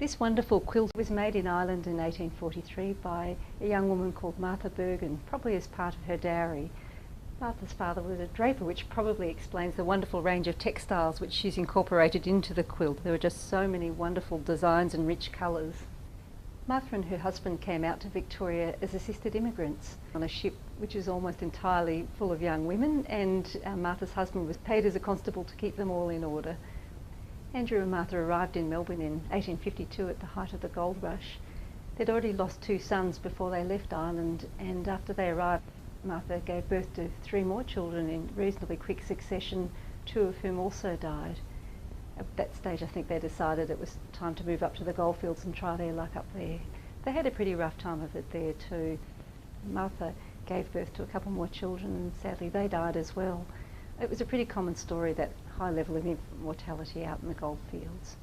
This wonderful quilt was made in Ireland in 1843 by a young woman called Martha Bergin, probably as part of her dowry. Martha's father was a draper, which probably explains the wonderful range of textiles which she's incorporated into the quilt. There were just so many wonderful designs and rich colours. Martha and her husband came out to Victoria as assisted immigrants on a ship which was almost entirely full of young women, and Martha's husband was paid as a constable to keep them all in order. Andrew and Martha arrived in Melbourne in 1852 at the height of the gold rush. They'd already lost 2 sons before they left Ireland, and after they arrived, Martha gave birth to 3 more children in reasonably quick succession, 2 of whom also died. At that stage I think they decided it was time to move up to the goldfields and try their luck up there. They had a pretty rough time of it there too. Martha gave birth to a couple more children and sadly they died as well. It was a pretty common story, that high level of mortality out in the goldfields.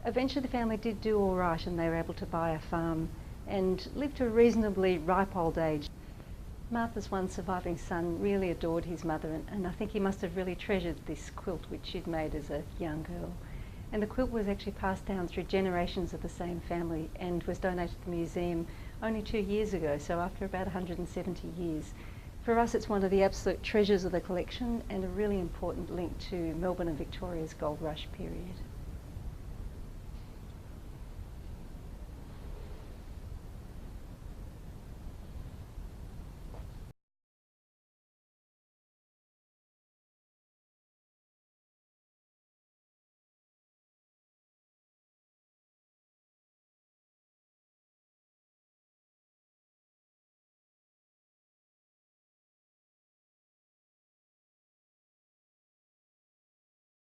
Eventually the family did do all right and they were able to buy a farm and lived to a reasonably ripe old age. Martha's one surviving son really adored his mother, and I think he must have really treasured this quilt which she'd made as a young girl. And the quilt was actually passed down through generations of the same family and was donated to the museum only 2 years ago, so after about 170 years. For us it's one of the absolute treasures of the collection and a really important link to Melbourne and Victoria's gold rush period.